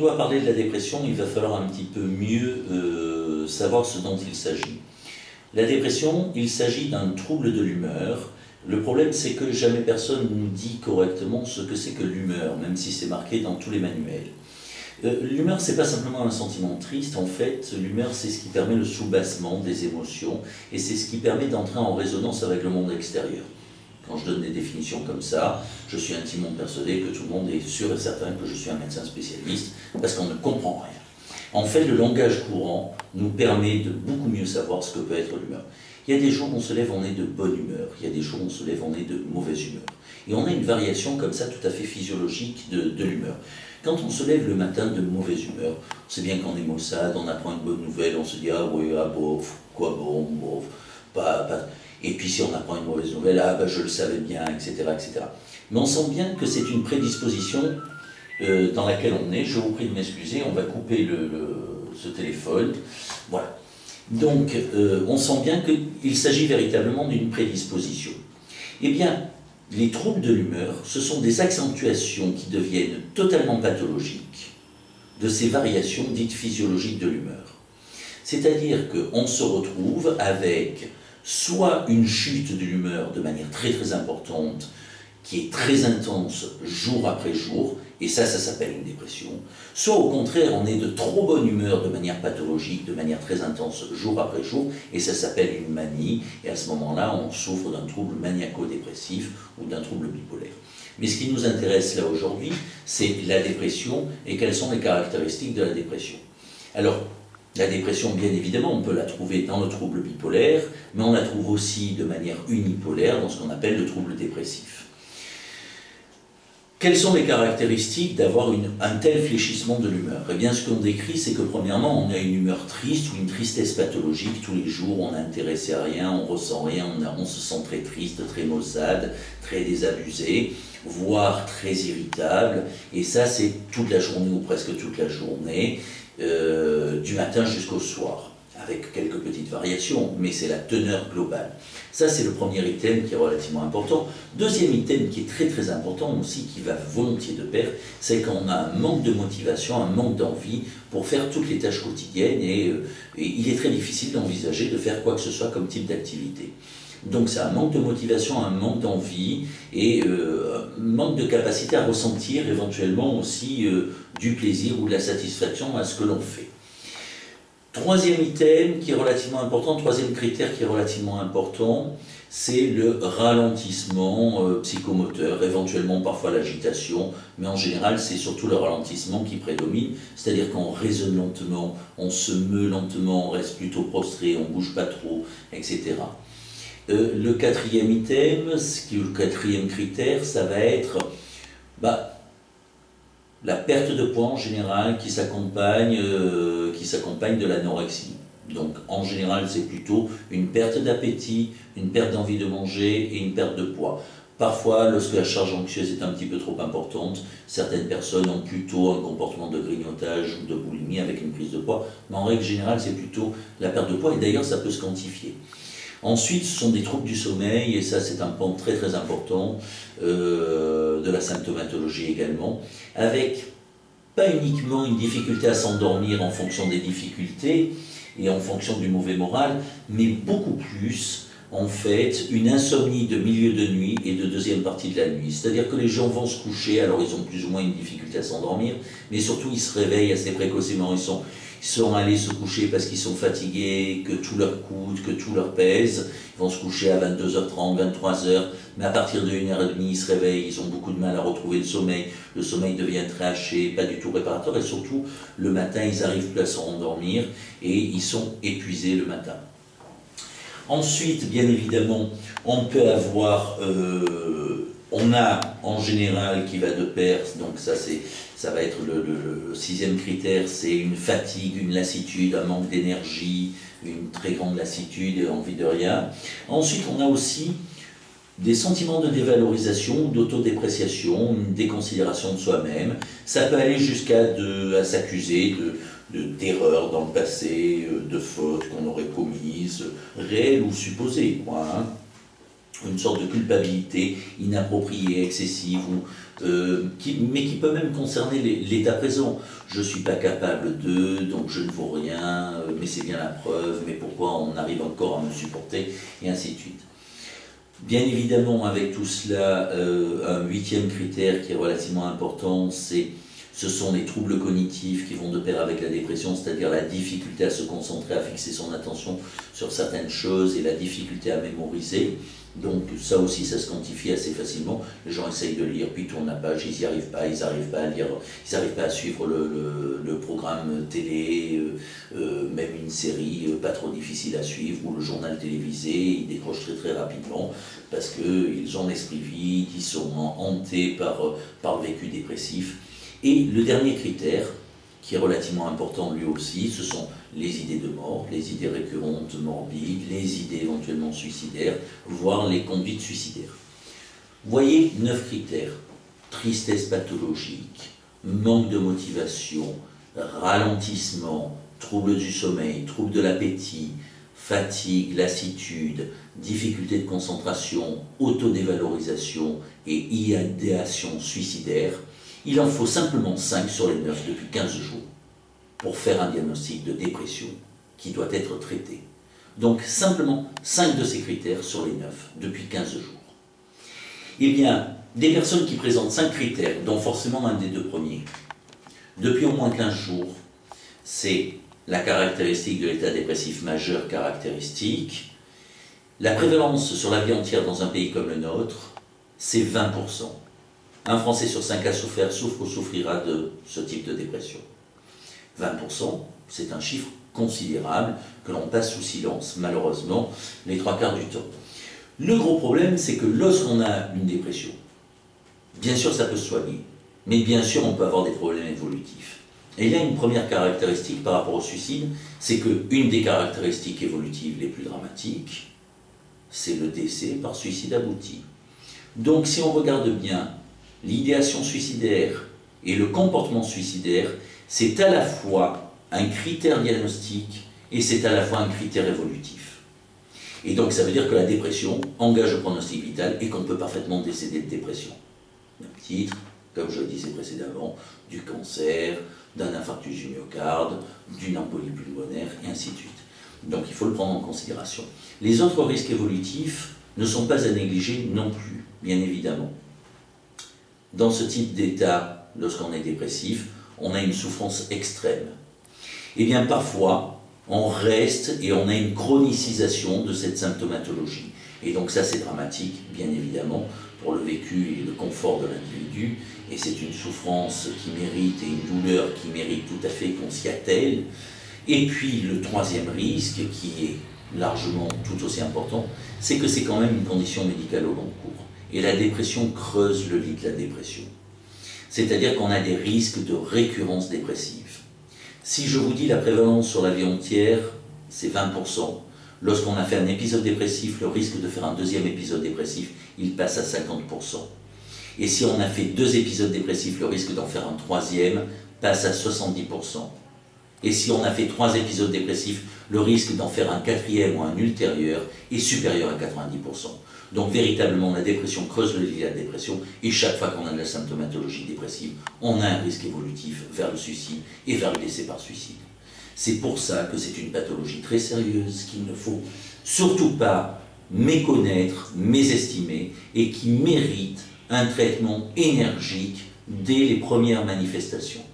doit parler de la dépression, il va falloir un petit peu mieux savoir ce dont il s'agit. La dépression, il s'agit d'un trouble de l'humeur. Le problème, c'est que jamais personne nous dit correctement ce que c'est que l'humeur, même si c'est marqué dans tous les manuels. L'humeur, c'est pas simplement un sentiment triste, en fait, l'humeur, c'est ce qui permet le soubassement des émotions, et c'est ce qui permet d'entrer en résonance avec le monde extérieur. Quand je donne des définitions comme ça, je suis intimement persuadé que tout le monde est sûr et certain que je suis un médecin spécialiste, parce qu'on ne comprend rien. En fait, le langage courant nous permet de beaucoup mieux savoir ce que peut être l'humeur. Il y a des jours où on se lève, on est de bonne humeur, il y a des jours où on se lève, on est de mauvaise humeur. Et on a une variation comme ça tout à fait physiologique de l'humeur. Quand on se lève le matin de mauvaise humeur, on sait bien qu'on est maussade, on apprend une bonne nouvelle, on se dit « ah oui, ah bof, quoi bon, bof, pas... » Et puis si on apprend une mauvaise nouvelle, « ah ben je le savais bien, etc. etc. » Mais on sent bien que c'est une prédisposition dans laquelle on est. Je vous prie de m'excuser, on va couper ce téléphone. Voilà. Donc on sent bien qu'il s'agit véritablement d'une prédisposition. Eh bien, les troubles de l'humeur, ce sont des accentuations qui deviennent totalement pathologiques de ces variations dites physiologiques de l'humeur. C'est-à-dire qu'on se retrouve avec soit une chute de l'humeur de manière très très importante, qui est très intense jour après jour, et ça s'appelle une dépression, soit au contraire on est de trop bonne humeur de manière pathologique, de manière très intense jour après jour, et ça s'appelle une manie, et à ce moment-là on souffre d'un trouble maniaco-dépressif ou d'un trouble bipolaire. Mais ce qui nous intéresse là aujourd'hui, c'est la dépression et quelles sont les caractéristiques de la dépression. Alors, la dépression, bien évidemment, on peut la trouver dans le trouble bipolaire, mais on la trouve aussi de manière unipolaire dans ce qu'on appelle le trouble dépressif. Quelles sont les caractéristiques d'avoir un tel fléchissement de l'humeur? Eh bien, ce qu'on décrit, c'est que premièrement, on a une humeur triste ou une tristesse pathologique tous les jours, on n'est intéressé à rien, on ressent rien, on se sent très triste, très maussade, très désabusé, voire très irritable, et ça c'est toute la journée ou presque toute la journée, du matin jusqu'au soir, avec quelques petites variations, mais c'est la teneur globale. Ça, c'est le premier item qui est relativement important. Deuxième item qui est très très important aussi, qui va volontiers de pair, c'est qu'on a un manque de motivation, un manque d'envie pour faire toutes les tâches quotidiennes, et il est très difficile d'envisager de faire quoi que ce soit comme type d'activité. Donc c'est un manque de motivation, un manque d'envie, et un manque de capacité à ressentir éventuellement aussi du plaisir ou de la satisfaction à ce que l'on fait. Troisième item qui est relativement important, troisième critère qui est relativement important, c'est le ralentissement psychomoteur, éventuellement parfois l'agitation, mais en général c'est surtout le ralentissement qui prédomine, c'est-à-dire qu'on raisonne lentement, on se meut lentement, on reste plutôt prostré, on ne bouge pas trop, etc. Le quatrième item, le quatrième critère, ça va être la perte de poids en général qui s'accompagne de l'anorexie. Donc en général c'est plutôt une perte d'appétit, une perte d'envie de manger et une perte de poids. Parfois, lorsque la charge anxieuse est un petit peu trop importante, certaines personnes ont plutôt un comportement de grignotage ou de boulimie avec une prise de poids, mais en règle générale c'est plutôt la perte de poids, et d'ailleurs ça peut se quantifier. Ensuite, ce sont des troubles du sommeil, et ça c'est un pan très très important de la symptomatologie également, avec pas uniquement une difficulté à s'endormir en fonction des difficultés et en fonction du mauvais moral, mais beaucoup plus en fait une insomnie de milieu de nuit et de deuxième partie de la nuit. C'est-à-dire que les gens vont se coucher, alors ils ont plus ou moins une difficulté à s'endormir, mais surtout ils se réveillent assez précocement, ils sont allés se coucher parce qu'ils sont fatigués, que tout leur coûte, que tout leur pèse. Ils vont se coucher à 22h30, 23h, mais à partir de 1h30, ils se réveillent, ils ont beaucoup de mal à retrouver le sommeil devient très haché, pas du tout réparateur, et surtout, le matin, ils n'arrivent plus à se rendormir, et ils sont épuisés le matin. Ensuite, bien évidemment, on peut avoir, on a en général qui va de pair, donc ça va être le sixième critère, c'est une fatigue, une lassitude, un manque d'énergie, une très grande lassitude et envie de rien. Ensuite, on a aussi des sentiments de dévalorisation, d'autodépréciation, une déconsidération de soi-même. Ça peut aller jusqu'à s'accuser d'erreurs dans le passé, de fautes qu'on aurait commises, réelles ou supposées, quoi, hein. une sorte de culpabilité inappropriée, excessive, mais qui peut même concerner l'état présent. Je ne suis pas capable de, donc je ne vaux rien, mais c'est bien la preuve, mais pourquoi on arrive encore à me supporter, et ainsi de suite. Bien évidemment, avec tout cela, un huitième critère qui est relativement important, ce sont les troubles cognitifs qui vont de pair avec la dépression, c'est-à-dire la difficulté à se concentrer, à fixer son attention sur certaines choses et la difficulté à mémoriser. Donc ça aussi, ça se quantifie assez facilement. Les gens essayent de lire, puis tournent la page, ils n'y arrivent pas, ils n'arrivent pas à lire, ils n'arrivent pas à suivre le programme télé, même une série pas trop difficile à suivre, ou le journal télévisé, ils décrochent très très rapidement, parce qu'ils ont l'esprit vide, ils sont hantés par le vécu dépressif. Et le dernier critère, qui est relativement important lui aussi, ce sont les idées de mort, les idées récurrentes, morbides, les idées éventuellement suicidaires, voire les conduites suicidaires. Vous voyez 9 critères: tristesse pathologique, manque de motivation, ralentissement, troubles du sommeil, troubles de l'appétit, fatigue, lassitude, difficulté de concentration, autodévalorisation et idéation suicidaire. Il en faut simplement 5 sur les 9 depuis 15 jours pour faire un diagnostic de dépression qui doit être traité. Donc simplement 5 de ces critères sur les 9 depuis 15 jours. Eh bien, des personnes qui présentent 5 critères, dont forcément un des 2 premiers, depuis au moins 15 jours, c'est la caractéristique de l'état dépressif majeur caractéristique. La prévalence sur la vie entière dans un pays comme le nôtre, c'est 20%. Un Français sur 5 a souffert, souffre ou souffrira de ce type de dépression. 20%, c'est un chiffre considérable que l'on passe sous silence, malheureusement, les 3/4 du temps. Le gros problème, c'est que lorsqu'on a une dépression, bien sûr ça peut se soigner, mais bien sûr on peut avoir des problèmes évolutifs. Et il y a une première caractéristique par rapport au suicide, c'est qu'une des caractéristiques évolutives les plus dramatiques, c'est le décès par suicide abouti. Donc si on regarde bien, l'idéation suicidaire et le comportement suicidaire, c'est à la fois un critère diagnostique et c'est à la fois un critère évolutif. Et donc ça veut dire que la dépression engage le pronostic vital et qu'on peut parfaitement décéder de dépression. Même titre, comme je le disais précédemment, du cancer, d'un infarctus du myocarde, d'une embolie pulmonaire, et ainsi de suite. Donc il faut le prendre en considération. Les autres risques évolutifs ne sont pas à négliger non plus, bien évidemment. Dans ce type d'état, lorsqu'on est dépressif, on a une souffrance extrême. Et bien parfois, on reste et on a une chronicisation de cette symptomatologie. Et donc ça c'est dramatique, bien évidemment, pour le vécu et le confort de l'individu. Et c'est une souffrance qui mérite et une douleur qui mérite tout à fait qu'on s'y attelle. Et puis le troisième risque, qui est largement tout aussi important, c'est que c'est quand même une condition médicale au long cours. Et la dépression creuse le lit de la dépression. C'est-à-dire qu'on a des risques de récurrence dépressive. Si je vous dis la prévalence sur la vie entière, c'est 20%. Lorsqu'on a fait un épisode dépressif, le risque de faire un deuxième épisode dépressif, il passe à 50%. Et si on a fait 2 épisodes dépressifs, le risque d'en faire un troisième passe à 70%. Et si on a fait 3 épisodes dépressifs, le risque d'en faire un 4e ou un ultérieur est supérieur à 90%. Donc véritablement, la dépression creuse le lit de la dépression, et chaque fois qu'on a de la symptomatologie dépressive, on a un risque évolutif vers le suicide et vers le décès par suicide. C'est pour ça que c'est une pathologie très sérieuse qu'il ne faut surtout pas méconnaître, mésestimer, et qui mérite un traitement énergique dès les premières manifestations.